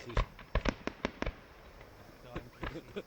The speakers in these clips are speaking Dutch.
precies. Ja.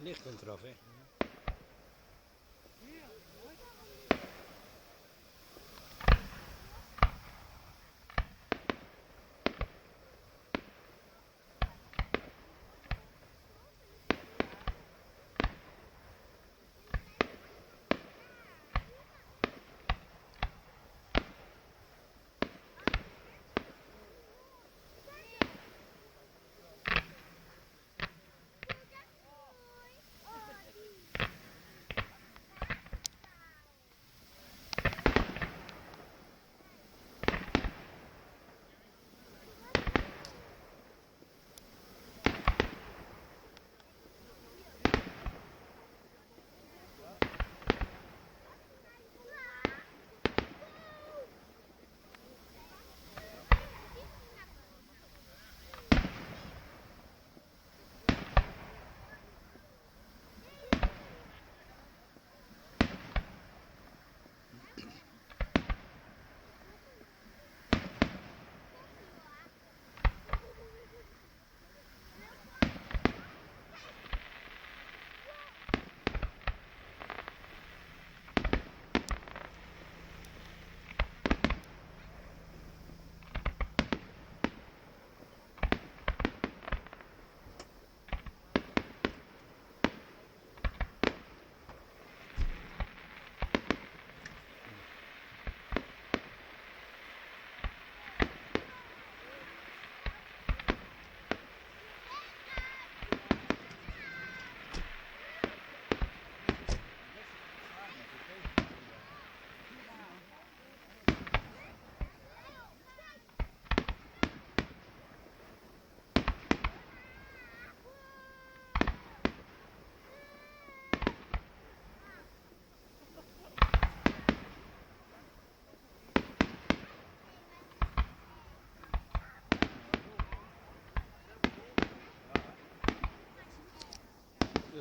Licht komt eraf, hè?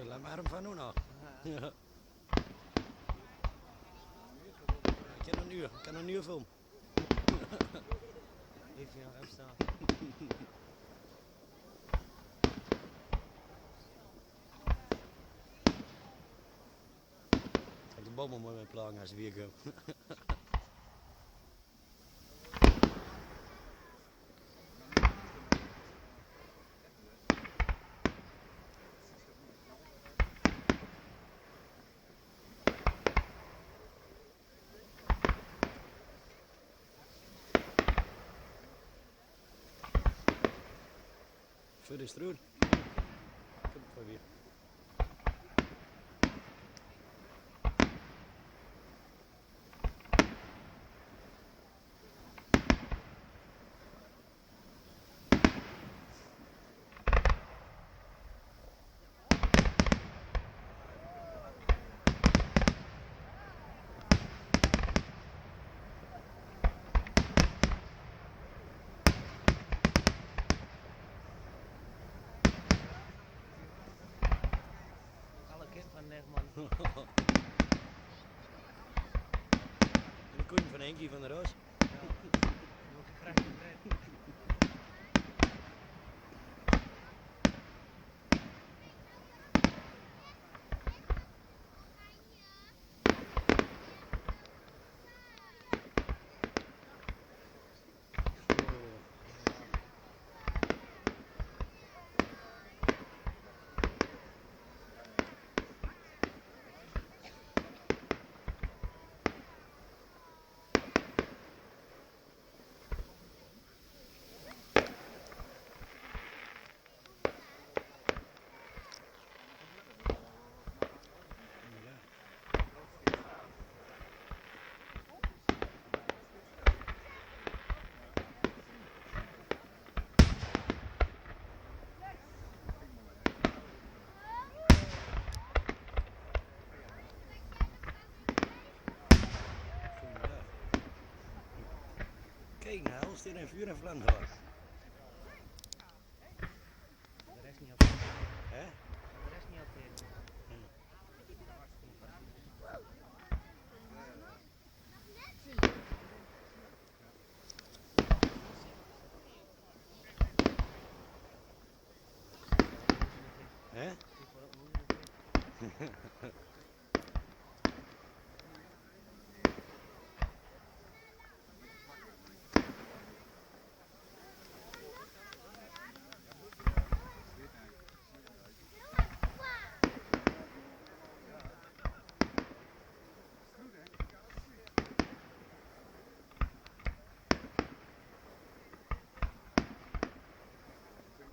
Laat maar hem van doen nog. Ja. uur. Ik kan een nieuwe film. Heeft hij nog opstaan? Ik de bomen mooi met plagen als ze weer komen. Voor de stroer. Ik heb het voor weer. Alle kind van Negman. En de koen van Henkie van der Roos. Nog graag gebreid. Kijk nou, als dit een vuur en vlam was. De rest niet op. Hè? De rest niet op. Hè?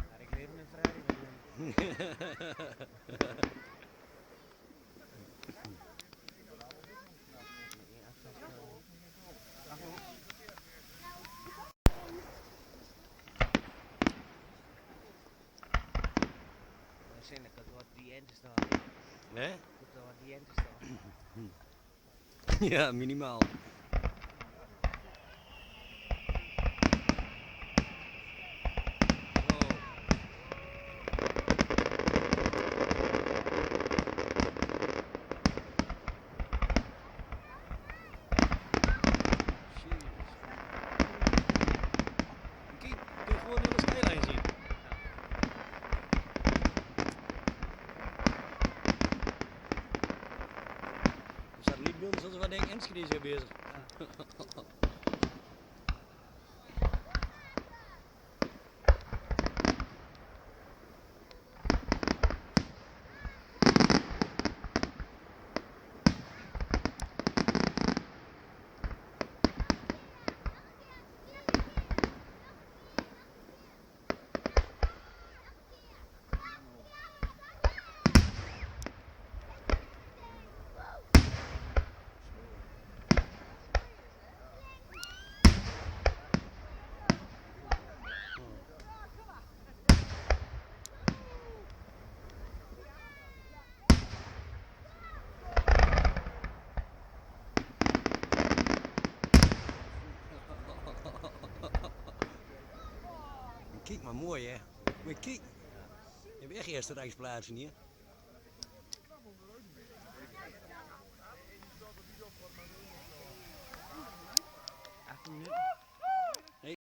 Maar ik leef in Ferrari met hem. Zin ik dat wat die enten staan. Hè? Dat er wat die enten staan. Ja, minimaal. Kijk, kun je gewoon heel de skyline zien. De satellietbeelden zullen wat denk ik Enschede zijn bezig. Kijk maar mooi hè. Maar kijk. Je hebt echt eerste rijksplaatsen hier. Nee.